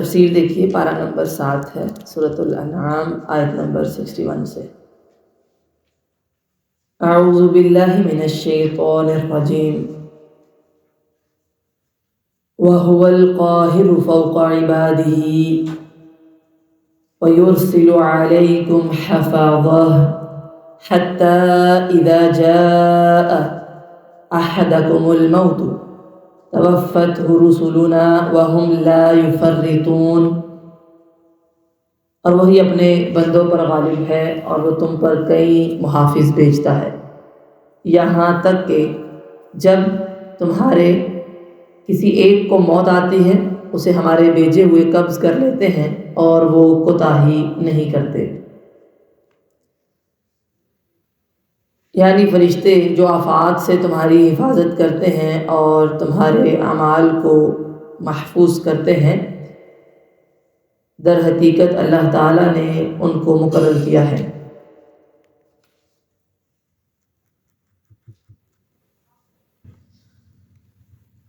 تفسیر دیکھیے، پارہ نمبر 7 ہے، سورۃ الانعام، آیت نمبر 61 سے۔ اعوذ باللہ من الشیطان الرجیم وَهُوَ الْقَاهِرُ فَوْقَ عِبَادِهِ وَيُرْسِلُ عَلَيْكُمْ حَفَظَةً حَتَّى إِذَا جَاءَ أَحَدَكُمُ الْمَوْتُ تَوَفَّتْهُ رُسُلُنَا وَهُمْ لَا يُفَرِّطُونَ۔ اور وہی اپنے بندوں پر غالب ہے اور وہ تم پر کئی محافظ بھیجتا ہے، یہاں تک کہ جب تمہارے کسی ایک کو موت آتی ہے اسے ہمارے بھیجے ہوئے قبض کر لیتے ہیں اور وہ کوتاہی نہیں کرتے۔ یعنی فرشتے جو آفات سے تمہاری حفاظت کرتے ہیں اور تمہارے اعمال کو محفوظ کرتے ہیں، در حقیقت اللہ تعالیٰ نے ان کو مقرر کیا ہے۔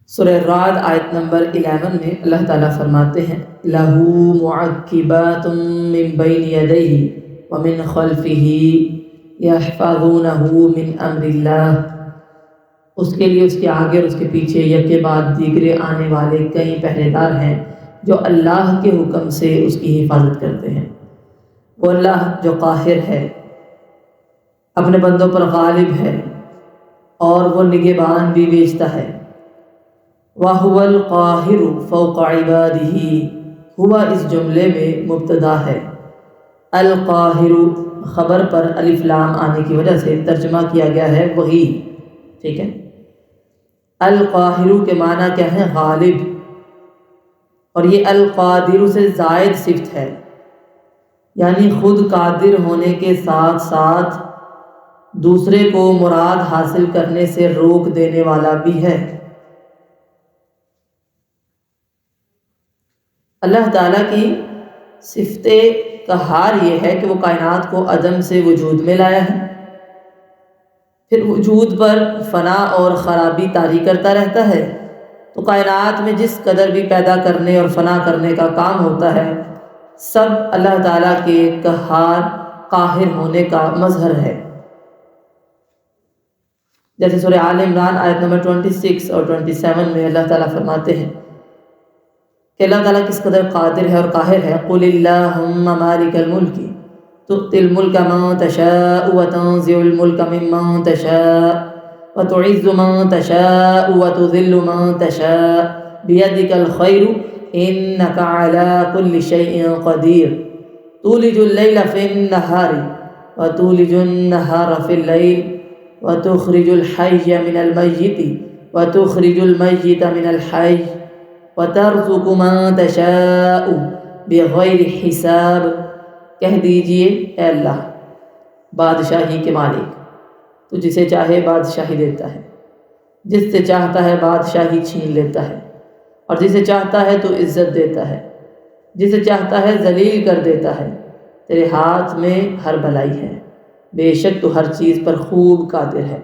سورہ رعد آیت نمبر 11 میں اللہ تعالیٰ فرماتے ہیں لَهُ مُعَقِّبَاتٌ مِّن بَيْنِ يَدَيْهِ وَمِنْ خَلْفِهِ يَحْفَظُونَهُ مِنْ أَمْرِ اللَّهِ۔ اس کے لیے اس کے آگے اور اس کے پیچھے یکے بعد دیگرے آنے والے کئی پہرے دار ہیں جو اللہ کے حکم سے اس کی حفاظت کرتے ہیں۔ وہ اللہ جو قاہر ہے، اپنے بندوں پر غالب ہے اور وہ نگہبان بھی بھیجتا ہے۔ وَهُوَ الْقَاهِرُ فَوْقَ عِبَادِهِ، ہوا اس جملے میں مبتدا ہے، القاہر خبر پر الف لام آنے کی وجہ سے ترجمہ کیا گیا ہے وہی، ٹھیک ہے۔ القاہر کے معنی کیا ہے؟ غالب، اور یہ القادر سے زائد صفت ہے، یعنی خود قادر ہونے کے ساتھ ساتھ دوسرے کو مراد حاصل کرنے سے روک دینے والا بھی ہے۔ اللہ تعالیٰ کی صفت قہار یہ ہے کہ وہ کائنات کو عدم سے وجود میں لایا ہے، پھر وجود پر فنا اور خرابی طاری کرتا رہتا ہے، تو کائنات میں جس قدر بھی پیدا کرنے اور فنا کرنے کا کام ہوتا ہے سب اللہ تعالیٰ کے قہار قاہر ہونے کا مظہر ہے۔ جیسے سورہ آل عمران آیت نمبر 26 اور 27 میں اللہ تعالیٰ فرماتے ہیں کہ اللہ تعالیٰ کس قدر قادر ہے اور قاہر ہے۔ قُلِ اللَّهُمَّ مَالِكَ الْمُلْكِ تُؤْتِي الْمُلْكَ مَن تَشَاءُ وَتَنزِعُ الْمُلْكَ مِمَّن تَشَاءُ وَتُعِزُّ مَن تَشَاءُ وَتُذِلُّ مَن تَشَاءُ بِيَدِكَ الْخَيْرُ إِنَّكَ عَلَى كُلِّ شَيْءٍ قَدِيرٌ تُولِجُ اللَّيْلَ فِي النَّهَارِ وَتُولِجُ النَّهَارَ فِي اللَّيْلِ وَتُخْرِجُ الْحَيَّ مِنَ الْمَيِّتِ وَتُخْرِجُ الْمَيِّتَ مِنَ الْحَيِّ وَتَرْزُقُ مَن تَشَاءُ بِغَيْرِ حِسَاب۔ کہہ دیجئے اے اللہ، بادشاہی کے مالک، تو جسے چاہے بادشاہی دیتا ہے، جس سے چاہتا ہے بادشاہی چھین لیتا ہے، اور جسے چاہتا ہے تو عزت دیتا ہے، جسے چاہتا ہے ذلیل کر دیتا ہے۔ تیرے ہاتھ میں ہر بھلائی ہے، بے شک تو ہر چیز پر خوب قادر ہے۔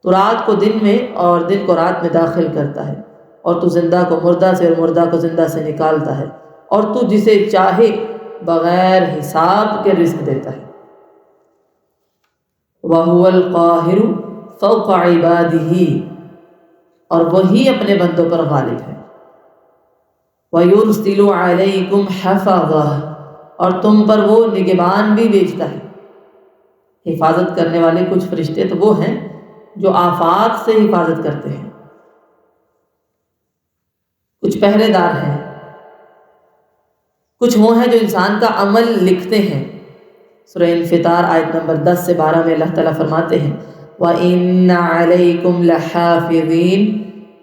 تو رات کو دن میں اور دن کو رات میں داخل کرتا ہے، اور تو زندہ کو مردہ سے اور مردہ کو زندہ سے نکالتا ہے، اور تو جسے چاہے بغیر حساب کے رزق دیتا ہے۔ وَهُوَ الْقَاهِرُ فَوْقَ عِبَادِهِ، اور وہی اپنے بندوں پر غالب ہے۔ وَيُرْسِلُ عَلَيْكُمْ حَفَظَةً، اور تم پر وہ نگہبان بھی بھیجتا ہے۔ حفاظت کرنے والے کچھ فرشتے تو وہ ہیں جو آفات سے حفاظت کرتے ہیں، کچھ پہرے دار ہیں، کچھ وہ ہیں جو انسان کا عمل لکھتے ہیں۔ سورہ انفطار آیت نمبر 10 سے 12 میں اللہ تعالیٰ فرماتے ہیں وَإِنَّ عَلَيْكُمْ لَحَافِظِينَ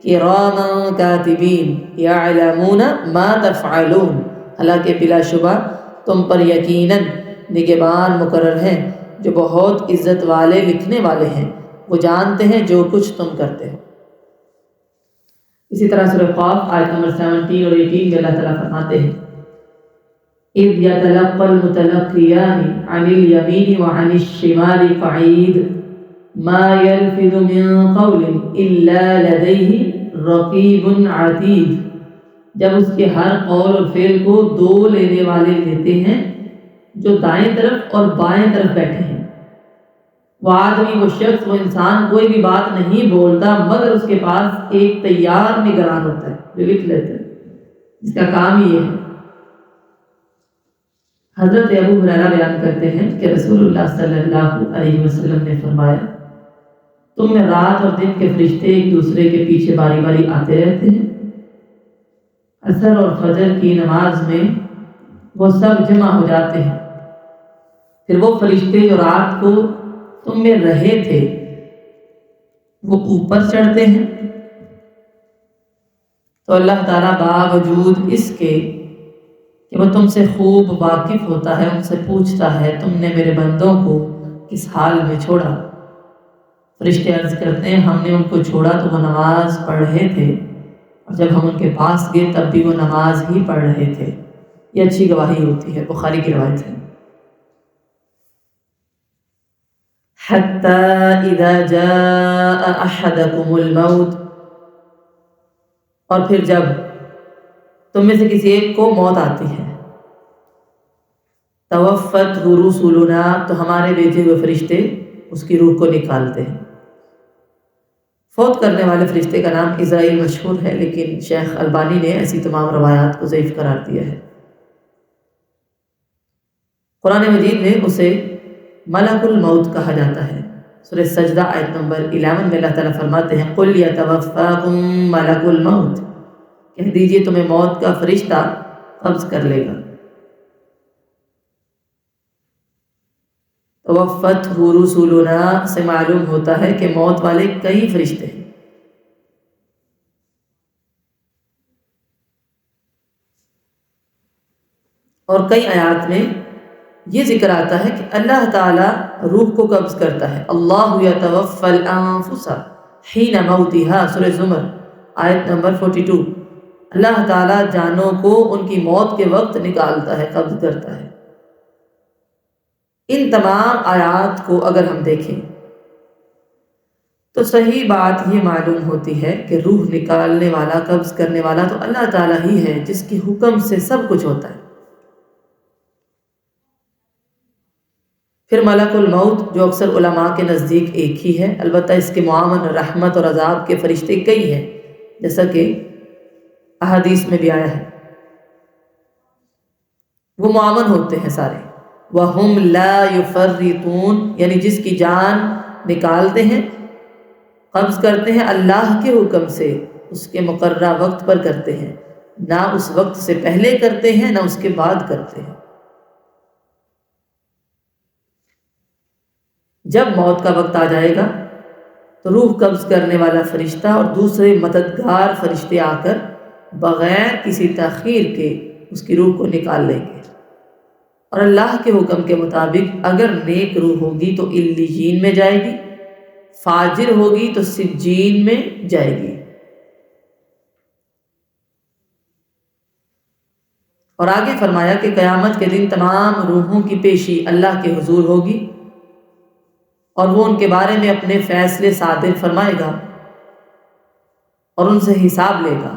كِرَامًا كَاتِبِينَ يَعْلَمُونَ مَا تَفْعَلُونَ، حالانکہ بلا شبہ تم پر یقیناً نگہبان مقرر ہیں جو بہت عزت والے لکھنے والے ہیں، وہ جانتے ہیں جو کچھ تم کرتے ہو۔ اسی طرح سورہ قاف آیت نمبر 17 اور 18 میں اللہ تعالیٰ فرماتے ہیں اِذْ يَتَلَقَّى الْمُتَلَقِّيَانِ عَنِ الْيَمِينِ وَعَنِ الشِّمَالِ قَعِيدٌ مَا يَلْفِظُ مِن قَوْلٍ إِلَّا لَدَيْهِ رَقِيبٌ عَتِيدٌ۔ جب اس کے ہر قول اور فعل کو دو لینے والے لیتے ہیں جو دائیں طرف اور بائیں طرف بیٹھے ہیں۔ وہ آدمی، وہ شخص، وہ انسان کوئی بھی بات نہیں بولتا مگر اس کے پاس ایک تیار نگران ہوتا ہے جو لکھ لیتا ہے، جس کا کام یہ ہے۔ حضرت ابو ہریرہ بیان کرتے ہیں کہ رسول اللہ صلی اللہ علیہ وسلم نے فرمایا، تم میں رات اور دن کے فرشتے ایک دوسرے کے پیچھے باری باری آتے رہتے ہیں۔ عصر اور فجر کی نماز میں وہ سب جمع ہو جاتے ہیں، پھر وہ فرشتے جو رات کو تم میں رہے تھے وہ اوپر چڑھتے ہیں، تو اللہ تعالیٰ باوجود اس کے کہ وہ تم سے خوب واقف ہوتا ہے ان سے پوچھتا ہے، تم نے میرے بندوں کو کس حال میں چھوڑا؟ فرشتے عرض کرتے ہیں، ہم نے ان کو چھوڑا تو وہ نماز پڑھ رہے تھے، اور جب ہم ان کے پاس گئے تب بھی وہ نماز ہی پڑھ رہے تھے۔ یہ اچھی گواہی ہوتی ہے، بخاری کی روایت ہے۔ حَتَّى إِذَا جَاءَ أَحَدَكُمُ الْمَوْتُ، اور پھر جب تم میں سے کسی ایک کو موت آتی ہے، توفته رسلنا، تو ہمارے بھیجے ہوئے فرشتے اس کی روح کو نکالتے ہیں۔ فوت کرنے والے فرشتے کا نام عزرائیل مشہور ہے، لیکن شیخ البانی نے ایسی تمام روایات کو ضعیف قرار دیا ہے۔ قرآن مجید میں اسے ملک الموت کہا جاتا ہے۔ سورہ سجدہ آیت نمبر 11 میں اللہ تعالیٰ فرماتے ہیں، قُلْ يَتَوَفَّاكُم مَلَكُ الْمَوْتِ، کہہ دیجئے تمہیں موت کا فرشتہ قبض کر لے گا۔ توفته رسلنا سے معلوم ہوتا ہے کہ موت والے کئی فرشتے ہیں۔ اور کئی آیات میں یہ ذکر آتا ہے کہ اللہ تعالیٰ روح کو قبض کرتا ہے۔ اللہ یتوفی الانفس حین موتها، سورہ زمر آیت نمبر 42۔ اللہ تعالیٰ جانوں کو ان کی موت کے وقت نکالتا ہے، قبض کرتا ہے۔ ان تمام آیات کو اگر ہم دیکھیں تو صحیح بات یہ معلوم ہوتی ہے کہ روح نکالنے والا، قبض کرنے والا تو اللہ تعالیٰ ہی ہے، جس کے حکم سے سب کچھ ہوتا ہے۔ پھر ملک الموت جو اکثر علماء کے نزدیک ایک ہی ہے، البتہ اس کے معاون رحمت اور عذاب کے فرشتے کئی ہیں، جیسا کہ احادیث میں بھی آیا ہے۔ وہ معاون ہوتے ہیں سارے۔ وَهُمْ لَا يُفَرِّطُونَ، یعنی جس کی جان نکالتے ہیں، قبض کرتے ہیں اللہ کے حکم سے، اس کے مقررہ وقت پر کرتے ہیں، نہ اس وقت سے پہلے کرتے ہیں نہ اس کے بعد کرتے ہیں۔ جب موت کا وقت آ جائے گا تو روح قبض کرنے والا فرشتہ اور دوسرے مددگار فرشتے آ کر بغیر کسی تاخیر کے اس کی روح کو نکال لیں گے، اور اللہ کے حکم کے مطابق اگر نیک روح ہوگی تو علیین میں جائے گی، فاجر ہوگی تو سجین میں جائے گی۔ اور آگے فرمایا کہ قیامت کے دن تمام روحوں کی پیشی اللہ کے حضور ہوگی، اور وہ ان کے بارے میں اپنے فیصلے صادر فرمائے گا اور ان سے حساب لے گا۔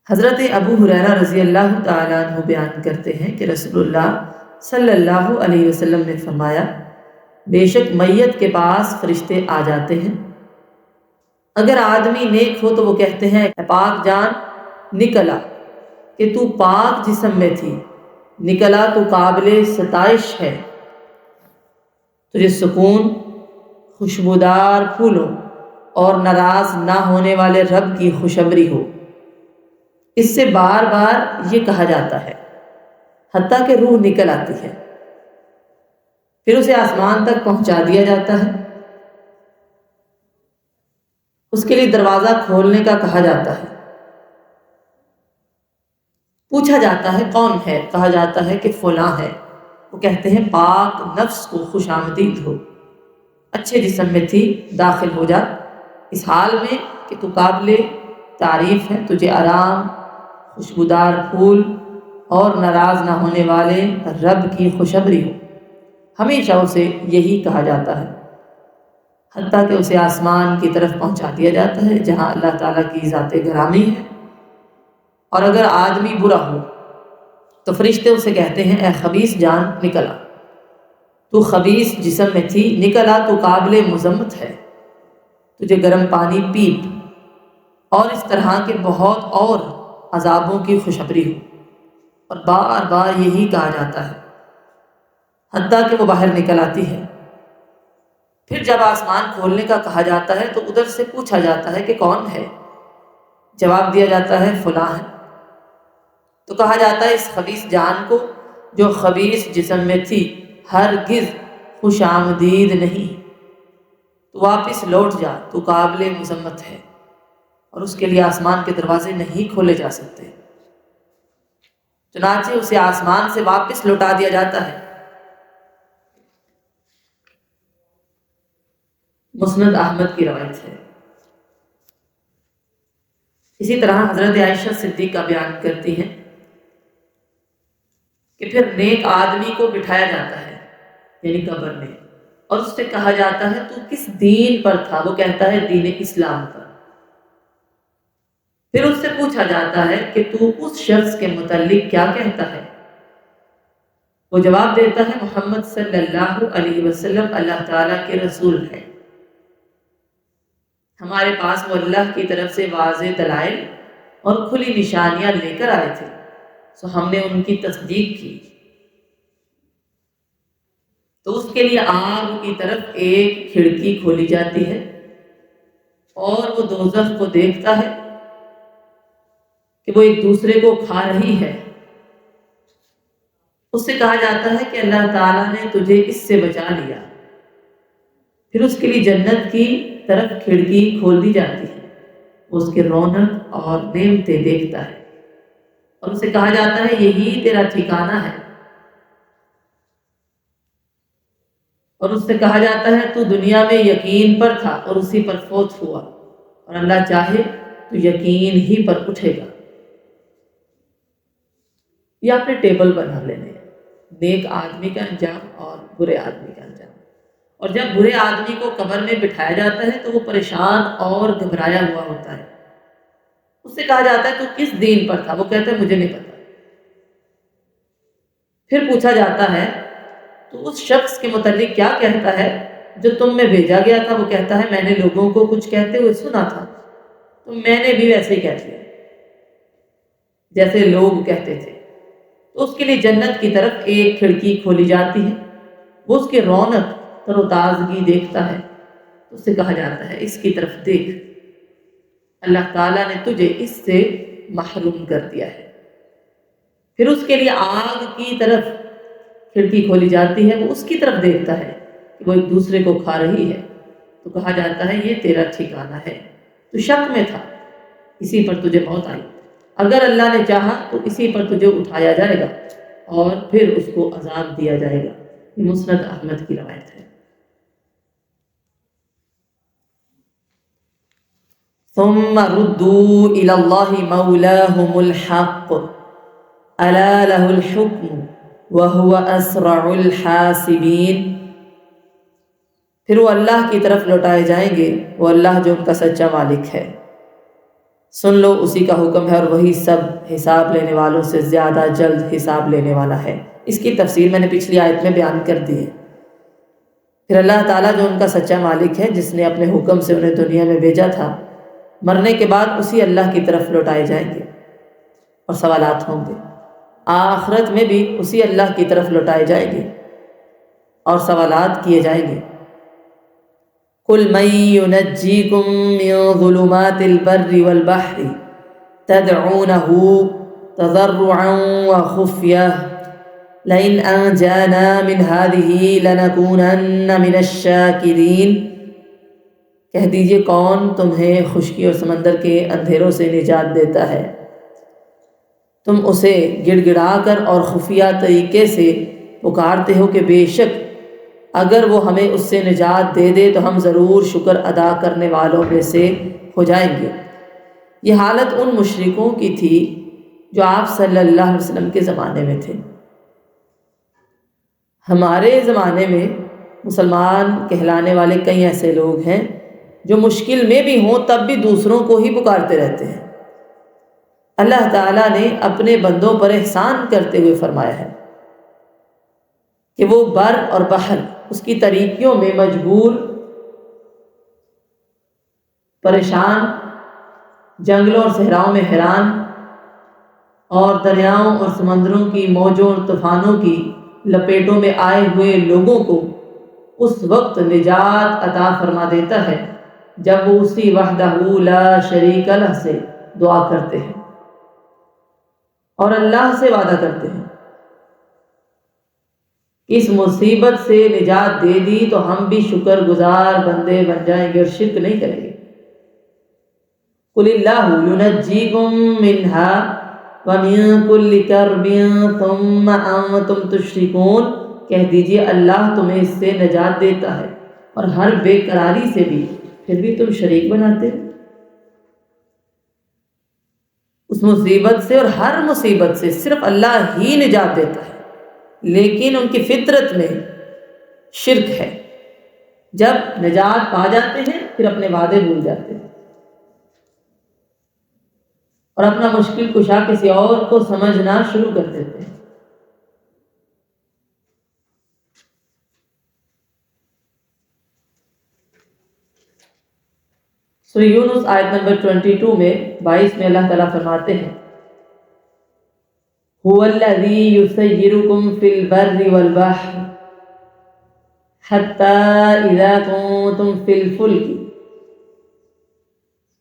حضرت ابو ہریرہ رضی اللہ تعالیٰ عنہ بیان کرتے ہیں کہ رسول اللہ صلی اللہ علیہ وسلم نے فرمایا، بے شک میت کے پاس فرشتے آ جاتے ہیں، اگر آدمی نیک ہو تو وہ کہتے ہیں، اے پاک جان نکلا کہ تو پاک جسم میں تھی، نکلا تو قابل ستائش ہے، تجھے سکون، خوشبودار پھولوں اور ناراض نہ ہونے والے رب کی خوشبری ہو۔ اس سے بار بار یہ کہا جاتا ہے حتیٰ کہ روح نکل آتی ہے، پھر اسے آسمان تک پہنچا دیا جاتا ہے، اس کے لیے دروازہ کھولنے کا کہا جاتا ہے، پوچھا جاتا ہے کون ہے، کہا جاتا ہے کہ فلاں ہے، وہ کہتے ہیں پاک نفس کو خوش آمدید ہو، اچھے جسم میں تھی، داخل ہو جا اس حال میں کہ تو قابل تعریف ہے، تجھے آرام، خوشبودار پھول اور ناراض نہ ہونے والے رب کی خوشبری ہو۔ ہمیشہ اسے یہی کہا جاتا ہے حتیٰ کہ اسے آسمان کی طرف پہنچا دیا جاتا ہے جہاں اللہ تعالیٰ کی ذات گرامی ہے اور اگر آدمی برا ہو تو فرشتے اسے کہتے ہیں اے خبیث جان نکل آ، تو خبیث جسم میں تھی، نکل آ، تو قابل مذمت ہے، تجھے گرم پانی پیپ، اور اس طرح کے بہت اور عذابوں کی خوشخبری ہو، اور بار بار یہی کہا جاتا ہے حتیٰ کہ وہ باہر نکل آتی ہے۔ پھر جب آسمان کھولنے کا کہا جاتا ہے تو ادھر سے پوچھا جاتا ہے کہ کون ہے؟ جواب دیا جاتا ہے فلاں ہے۔ تو کہا جاتا ہے اس خبیث جان کو جو خبیث جسم میں تھی ہرگز خوش آمدید نہیں، تو واپس لوٹ جا، تو قابل مذمت ہے، اور اس کے لیے آسمان کے دروازے نہیں کھولے جا سکتے۔ چنانچہ اسے آسمان سے واپس لوٹا دیا جاتا ہے۔ مسند احمد کی روایت ہے۔ اسی طرح حضرت عائشہ صدیقہ بیان کرتی ہیں کہ پھر نیک آدمی کو بٹھایا جاتا ہے یعنی قبر میں، اور اس سے کہا جاتا ہے تو کس دین پر تھا؟ وہ کہتا ہے دین اسلام پر۔ پھر اس سے پوچھا جاتا ہے کہ تو اس شخص کے متعلق کیا کہتا ہے؟ وہ جواب دیتا ہے محمد صلی اللہ علیہ وسلم اللہ تعالیٰ کے رسول ہے، ہمارے پاس وہ اللہ کی طرف سے واضح دلائل اور کھلی نشانیاں لے کر آئے تھے، سو ہم نے ان کی تصدیق کی۔ تو اس کے لیے آگ کی طرف ایک کھڑکی کھولی جاتی ہے اور وہ دوزخ کو دیکھتا ہے کہ وہ ایک دوسرے کو کھا رہی ہے۔ اس سے کہا جاتا ہے کہ اللہ تعالیٰ نے تجھے اس سے بچا لیا۔ پھر اس کے لیے جنت کی طرف کھڑکی کھول دی جاتی ہے، وہ اس کے رونق اور نعمتیں دیکھتا ہے، اور اسے کہا جاتا ہے یہی تیرا ٹھکانہ ہے، اور اس سے کہا جاتا ہے تو دنیا میں یقین پر تھا اور اسی پر فوت ہوا، اور اللہ چاہے تو یقین ہی پر اٹھے گا۔ یہ اپنے ٹیبل بنا لینے نیک آدمی کا انجام اور برے آدمی کا انجام۔ اور جب برے آدمی کو قبر میں بٹھایا جاتا ہے تو وہ پریشان اور گھبرایا ہوا ہوتا ہے۔ اس سے کہا جاتا ہے تو کس دین پر تھا؟ وہ کہتا ہے مجھے نہیں پتا۔ پھر پوچھا جاتا ہے تو اس شخص کے متعلق کیا کہتا ہے جو تم میں بھیجا گیا تھا؟ وہ کہتا ہے میں نے لوگوں کو کچھ کہتے ہوئے سنا تھا، تو میں نے بھی ویسے ہی کہہ دیا جیسے لوگ کہتے تھے۔ تو اس کے لیے جنت کی طرف ایک کھڑکی کھولی جاتی ہے، وہ اس کے رونق تر و تازگی دیکھتا ہے، تو اس سے کہا جاتا ہے اس کی طرف دیکھ، اللہ تعالیٰ نے تجھے اس سے محروم کر دیا ہے۔ پھر اس کے لیے آگ کی طرف کھڑکی کھولی جاتی ہے، وہ اس کی طرف دیکھتا ہے کہ وہ ایک دوسرے کو کھا رہی ہے، تو کہا جاتا ہے یہ تیرا ٹھکانہ ہے، تو شک میں تھا، اسی پر تجھے موت آئی، اگر اللہ نے چاہا تو اسی پر تجھے اٹھایا جائے گا اور پھر اس کو عذاب دیا جائے گا۔ یہ مسند احمد کی روایت ہے۔ ثم ردوا الى الله مولاهم الحق الا له الحكم وهو اسرع الحاسبين۔ پھر وہ اللہ کی طرف لوٹائے جائیں گے، وہ اللہ جو ان کا سچا مالک ہے، سن لو اسی کا حکم ہے، اور وہی سب حساب لینے والوں سے زیادہ جلد حساب لینے والا ہے۔ اس کی تفسیر میں نے پچھلی آیت میں بیان کر دی ہے۔ پھر اللہ تعالیٰ جو ان کا سچا مالک ہے، جس نے اپنے حکم سے انہیں دنیا میں بھیجا تھا، مرنے کے بعد اسی اللہ کی طرف لوٹائے جائیں گے اور سوالات ہوں گے۔ آخرت میں بھی اسی اللہ کی طرف لوٹائے جائیں گے اور سوالات کیے جائیں گے۔ قُلْ مَن يُنَجِّيكُم مِّن ظُلُمَاتِ الْبَرِّ وَالْبَحْرِ تَدْعُونَهُ تَضَرُّعًا وَخُفْيَةً لَئِنْ أَنجَانَا مِنْ هَٰذِهِ لَنَكُونَنَّ مِنَ الشَّاكِرِينَ۔ کہہ دیجئے کون تمہیں خشکی اور سمندر کے اندھیروں سے نجات دیتا ہے؟ تم اسے گڑ گڑا کر اور خفیہ طریقے سے پکارتے ہو کہ بے شک اگر وہ ہمیں اس سے نجات دے دے تو ہم ضرور شکر ادا کرنے والوں میں سے ہو جائیں گے۔ یہ حالت ان مشرکوں کی تھی جو آپ صلی اللہ علیہ وسلم کے زمانے میں تھے۔ ہمارے زمانے میں مسلمان کہلانے والے کئی ایسے لوگ ہیں جو مشکل میں بھی ہوں تب بھی دوسروں کو ہی پکارتے رہتے ہیں۔ اللہ تعالیٰ نے اپنے بندوں پر احسان کرتے ہوئے فرمایا ہے کہ وہ بر اور بحر اس کی طریقوں میں مجبور، پریشان، جنگلوں اور صحراؤں میں حیران، اور دریاؤں اور سمندروں کی موجوں اور طوفانوں کی لپیٹوں میں آئے ہوئے لوگوں کو اس وقت نجات عطا فرما دیتا ہے جب وہ اسی وحدہ لا شریک لہ سے دعا کرتے ہیں اور اللہ سے وعدہ کرتے ہیں کہ اس مصیبت سے نجات دے دی تو ہم بھی شکر گزار بندے بن جائیں گے اور شرک نہیں کریں گے۔ قل اللہ ینجیکم منہا وَمِن كُلِّ كَرْبٍ ثُمَّ أَنتُمْ تُشْرِكُونَ، کہہ دیجئے اللہ تمہیں اس سے نجات دیتا ہے اور ہر بے قراری سے بھی، پھر بھی تم شریک بناتے ہو۔ اس مصیبت سے اور ہر مصیبت سے صرف اللہ ہی نجات دیتا ہے، لیکن ان کی فطرت میں شرک ہے۔ جب نجات پا جاتے ہیں پھر اپنے وعدے بھول جاتے ہیں اور اپنا مشکل کشا کسی اور کو سمجھنا شروع کر دیتے ہیں۔ سورہ یونس آیت نمبر 22 میں 22 میں اللہ تعالیٰ فرماتے ہیں هو الذی یسیرکم فی البر والبحر حتی اذا کنتم فی الفلک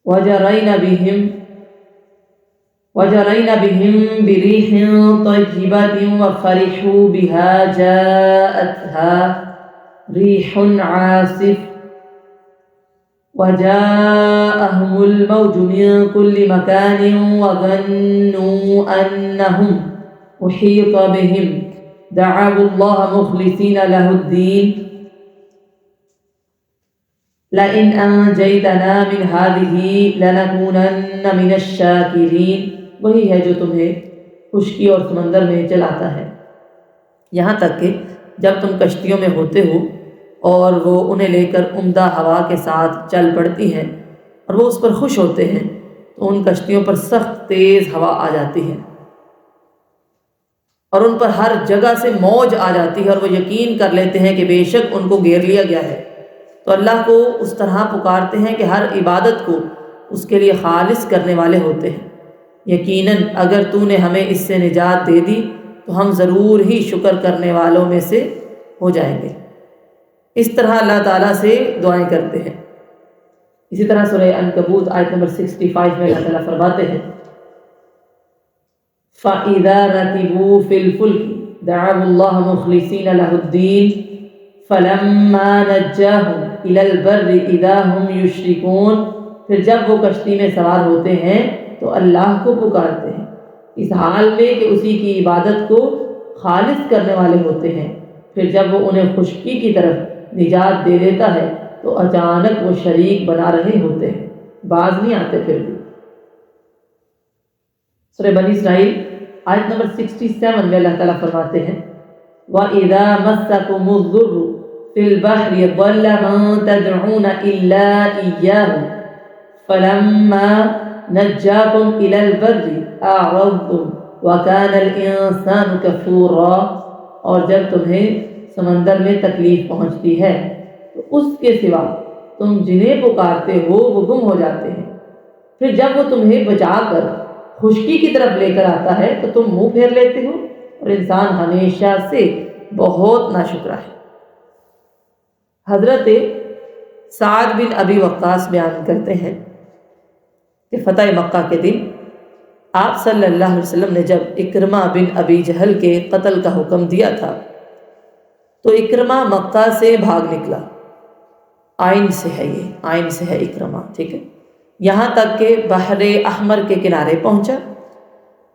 وجرین بهم بریح طیبۃ وفرحوا بها جاءتها ریح عاصف وجاءهم الموج من كل مكان وظنوا أنهم أحيط بهم دعوا الله مخلصين له الدين لئن أنجيتنا من هذه لنكونن من الشاكرين، وہی ہے جو تمہیں خشکی اور سمندر میں چلاتا ہے یہاں تک کہ جب تم کشتیوں میں ہوتے ہو اور وہ انہیں لے کر عمدہ ہوا کے ساتھ چل پڑتی ہیں اور وہ اس پر خوش ہوتے ہیں تو ان کشتیوں پر سخت تیز ہوا آ جاتی ہے اور ان پر ہر جگہ سے موج آ جاتی ہے اور وہ یقین کر لیتے ہیں کہ بے شک ان کو گھیر لیا گیا ہے، تو اللہ کو اس طرح پکارتے ہیں کہ ہر عبادت کو اس کے لیے خالص کرنے والے ہوتے ہیں۔ یقیناً اگر تو نے ہمیں اس سے نجات دے دی تو ہم ضرور ہی شکر کرنے والوں میں سے ہو جائیں گے۔ اس طرح اللہ تعالیٰ سے دعائیں کرتے ہیں۔ اسی طرح سورہ عنکبوت آیت نمبر 65 میں اللہ تعالیٰ فرماتے ہیں فَإِذَا رَكِبُوا فِي الْفُلْكِ دَعَوُا اللَّهَ مُخْلِصِينَ لَهُ الدِّينَ فَلَمَّا نَجَّاهُمْ إِلَى الْبَرِّ إِذَا هُمْ يُشْرِكُونَ، پھر جب وہ کشتی میں سوار ہوتے ہیں تو اللہ کو پکارتے ہیں اس حال میں کہ اسی کی عبادت کو خالص کرنے والے ہوتے ہیں، پھر جب وہ انہیں خشکی کی طرف نجات دے دیتا ہے تو اچانک وہ شریک بنا رہے ہوتے ہیں، باز نہیں آتے۔ پھر بھی سورہ بنی اسرائیل آیت نمبر 67 میں اللہ تعالیٰ فرماتے ہیں وَإِذَا مَسَّكُمُ الضُّرُّ فِي الْبَحْرِ ضَلَّ مَن تَدْعُونَ إِلَّا إِيَّاهُ فَلَمَّا نَجَّاكُمْ إِلَى الْبَرِّ أَعْرَضْتُمْ وَكَانَ الْإِنسَانُ كَفُورًا، اور جب تمہیں سمندر میں تکلیف پہنچتی ہے تو اس کے سوا تم جنہیں پکارتے ہو وہ گم ہو جاتے ہیں، پھر جب وہ تمہیں بچا کر خشکی کی طرف لے کر آتا ہے تو تم منہ پھیر لیتے ہو، اور انسان ہمیشہ سے بہت ناشکرا ہے۔ حضرت سعد بن ابی وقاص بیان کرتے ہیں کہ فتح مکہ کے دن آپ صلی اللہ علیہ وسلم نے جب اکرمہ بن ابی جہل کے قتل کا حکم دیا تھا تو اکرمہ مکہ سے بھاگ نکلا۔ آئین سے ہے، یہ آئین سے ہے اکرمہ، ٹھیک ہے، یہاں تک کہ بحر احمر کے کنارے پہنچا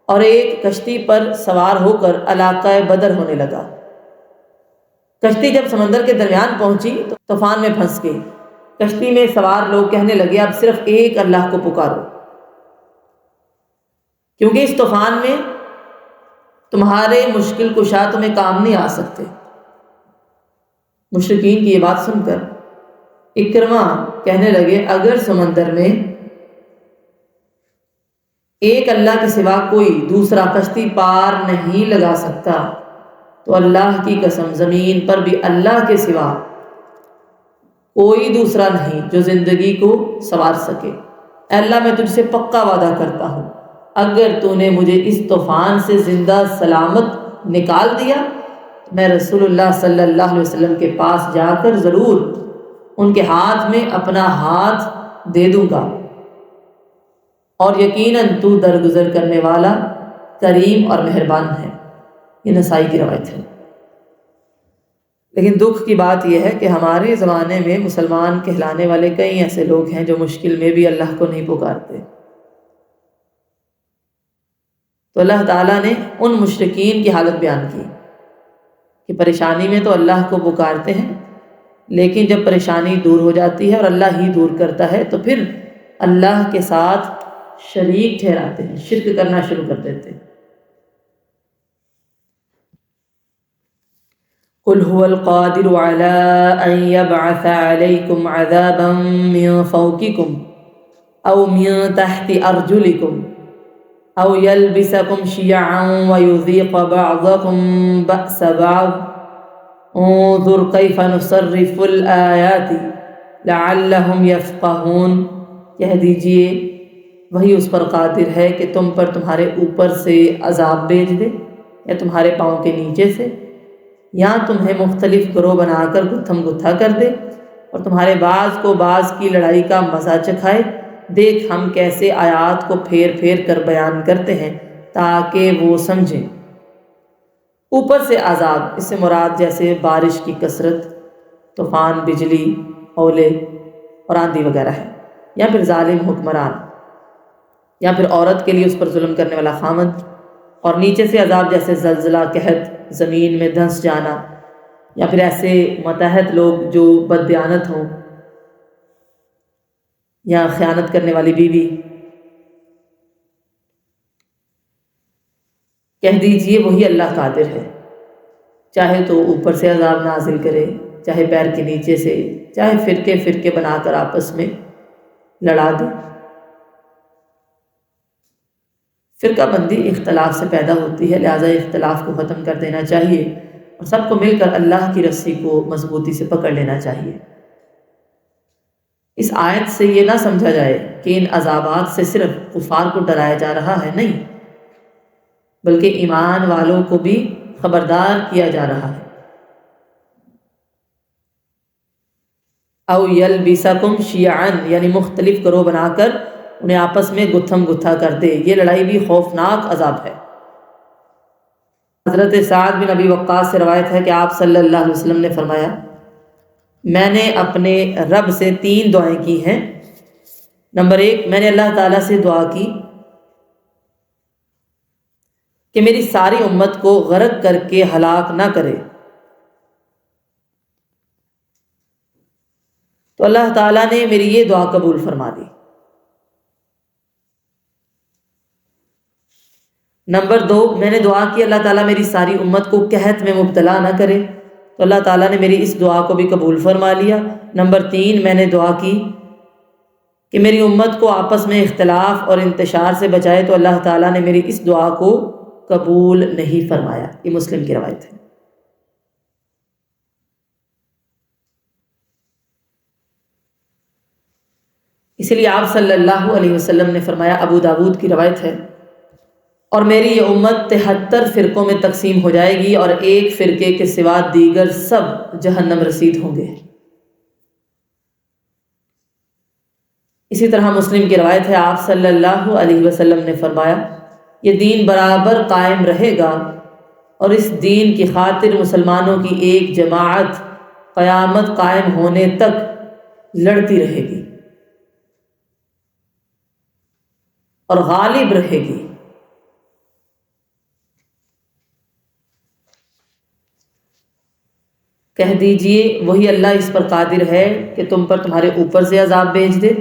اور ایک کشتی پر سوار ہو کر علاقہ بدر ہونے لگا۔ کشتی جب سمندر کے درمیان پہنچی تو طوفان میں پھنس گئی۔ کشتی میں سوار لوگ کہنے لگے اب صرف ایک اللہ کو پکارو، کیونکہ اس طوفان میں تمہارے مشکل کشا تمہیں کام نہیں آ سکتے۔ مشرکین کی یہ بات سن کر اکرمہ کہنے لگے اگر سمندر میں ایک اللہ کے سوا کوئی دوسرا کشتی پار نہیں لگا سکتا، تو اللہ کی قسم زمین پر بھی اللہ کے سوا کوئی دوسرا نہیں جو زندگی کو سنوار سکے۔ اے اللہ میں تجھ سے پکا وعدہ کرتا ہوں، اگر تو نے مجھے اس طوفان سے زندہ سلامت نکال دیا تو میں رسول اللہ صلی اللہ علیہ وسلم کے پاس جا کر ضرور ان کے ہاتھ میں اپنا ہاتھ دے دوں گا، اور یقیناً تو درگزر کرنے والا کریم اور مہربان ہے۔ یہ نسائی کی روایت ہے۔ لیکن دکھ کی بات یہ ہے کہ ہمارے زمانے میں مسلمان کہلانے والے کئی ایسے لوگ ہیں جو مشکل میں بھی اللہ کو نہیں پکارتے۔ تو اللہ تعالیٰ نے ان مشرکین کی حالت بیان کی کہ پریشانی میں تو اللہ کو پکارتے ہیں، لیکن جب پریشانی دور ہو جاتی ہے اور اللہ ہی دور کرتا ہے تو پھر اللہ کے ساتھ شریک ٹھہراتے ہیں، شرک کرنا شروع کر دیتے ہیں۔ قل هو القادر على أن يبعث عليكم عذابا من فوقكم أو من تحت أرجلكم أو يلبسكم شيعا ويذيق بعضكم بأس بعض انظر كيف نصرف الآيات لعلهم يفقهون۔ کہہ دیجئے وہی اس پر قادر ہے کہ تم پر تمہارے اوپر سے عذاب بھیج دے یا تمہارے پاؤں کے نیچے سے، یا تمہیں مختلف گروہ بنا کر گتھم گتھا کر دے اور تمہارے بعض کو بعض کی لڑائی کا مزہ چکھائے۔ دیکھ ہم کیسے آیات کو پھیر پھیر کر بیان کرتے ہیں تاکہ وہ سمجھیں۔ اوپر سے عذاب، اس سے مراد جیسے بارش کی کثرت، طوفان، بجلی، اولے اور آندھی وغیرہ ہے، یا پھر ظالم حکمران، یا پھر عورت کے لیے اس پر ظلم کرنے والا خامد، اور نیچے سے عذاب جیسے زلزلہ، قحط، زمین میں دھنس جانا، یا پھر ایسے متحد لوگ جو بددیانت ہوں، یا خیانت کرنے والی بیوی۔ کہہ دیجئے وہی اللہ قادر ہے، چاہے تو اوپر سے عذاب نازل کرے، چاہے پیر کے نیچے سے، چاہے فرقے فرقے بنا کر آپس میں لڑا دے۔ فرقہ بندی اختلاف سے پیدا ہوتی ہے، لہٰذا اختلاف کو ختم کر دینا چاہیے اور سب کو مل کر اللہ کی رسی کو مضبوطی سے پکڑ لینا چاہیے۔ اس آیت سے یہ نہ سمجھا جائے کہ ان عذابات سے صرف کفار کو ڈرایا جا رہا ہے، نہیں، بلکہ ایمان والوں کو بھی خبردار کیا جا رہا ہے۔ او یلبسکم شیعا، یعنی مختلف گروہ بنا کر انہیں آپس میں گتھم گتھا کر دے، یہ لڑائی بھی خوفناک عذاب ہے۔ حضرت سعد بن ابی وقاص سے روایت ہے کہ آپ صلی اللہ علیہ وسلم نے فرمایا، میں نے اپنے رب سے 3 دعائیں کی ہیں۔ نمبر 1، میں نے اللہ تعالیٰ سے دعا کی کہ میری ساری امت کو غرق کر کے ہلاک نہ کرے، تو اللہ تعالیٰ نے میری یہ دعا قبول فرما دی۔ نمبر 2، میں نے دعا کی اللہ تعالیٰ میری ساری امت کو قحط میں مبتلا نہ کرے، تو اللہ تعالیٰ نے میری اس دعا کو بھی قبول فرما لیا۔ نمبر 3، میں نے دعا کی کہ میری امت کو آپس میں اختلاف اور انتشار سے بچائے، تو اللہ تعالیٰ نے میری اس دعا کو قبول نہیں فرمایا۔ یہ مسلم کی روایت ہے۔ اسی لیے آپ صلی اللہ علیہ وسلم نے فرمایا، ابو داود کی روایت ہے، اور میری یہ امت 73 فرقوں میں تقسیم ہو جائے گی اور ایک فرقے کے سوا دیگر سب جہنم رسید ہوں گے۔ اسی طرح مسلم کی روایت ہے، آپ صلی اللہ علیہ وسلم نے فرمایا، یہ دین برابر قائم رہے گا اور اس دین کی خاطر مسلمانوں کی ایک جماعت قیامت قائم ہونے تک لڑتی رہے گی اور غالب رہے گی۔ کہہ دیجئے وہی اللہ اس پر قادر ہے کہ تم پر تمہارے اوپر سے عذاب بھیج دے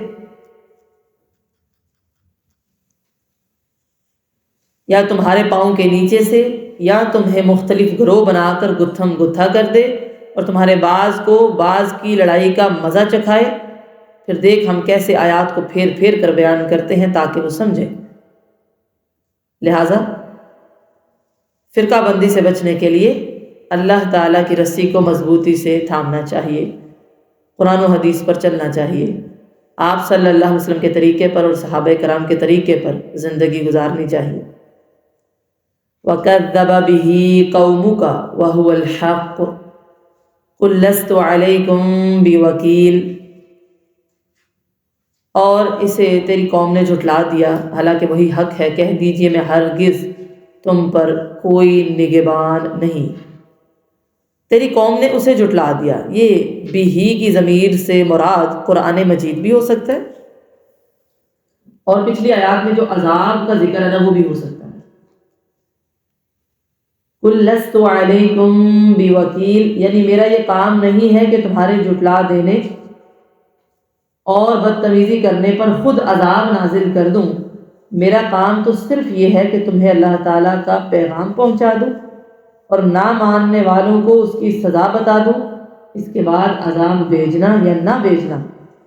یا تمہارے پاؤں کے نیچے سے، یا تمہیں مختلف گروہ بنا کر گتھم گتھا کر دے اور تمہارے بعض کو بعض کی لڑائی کا مزہ چکھائے۔ پھر دیکھ ہم کیسے آیات کو پھیر پھیر کر بیان کرتے ہیں تاکہ وہ سمجھیں۔ لہٰذا فرقہ بندی سے بچنے کے لیے اللہ تعالیٰ کی رسی کو مضبوطی سے تھامنا چاہیے، قرآن و حدیث پر چلنا چاہیے، آپ صلی اللہ علیہ وسلم کے طریقے پر اور صحابہ کرام کے طریقے پر زندگی گزارنی چاہیے۔ وَكَذَّبَ بِهِ قَوْمُكَ وَهُوَ الْحَقُّ قُلْ لَسْتُ عَلَيْكُمْ بِوَكِيلٍ، اور اسے تیری قوم نے جھٹلا دیا حالانکہ وہی حق ہے، کہہ دیجئے میں ہرگز تم پر کوئی نگہبان نہیں۔ تیری قوم نے اسے جھٹلا دیا، یہ بھی کی ضمیر سے مراد قرآن مجید بھی ہو سکتا ہے، اور پچھلی آیات میں جو عذاب کا ذکر ہے نا وہ بھی ہو سکتا ہے۔ قُلْ لَسْتُ عَلَيْكُمْ بِوَكِيلٍ، یعنی میرا یہ کام نہیں ہے کہ تمہارے جھٹلا دینے اور بدتمیزی کرنے پر خود عذاب نازل کر دوں، میرا کام تو صرف یہ ہے کہ تمہیں اللہ تعالیٰ کا پیغام پہنچا دوں اور نہ ماننے والوں کو اس کی سزا بتا دوں، اس کے بعد عذاب بھیجنا یا نہ بھیجنا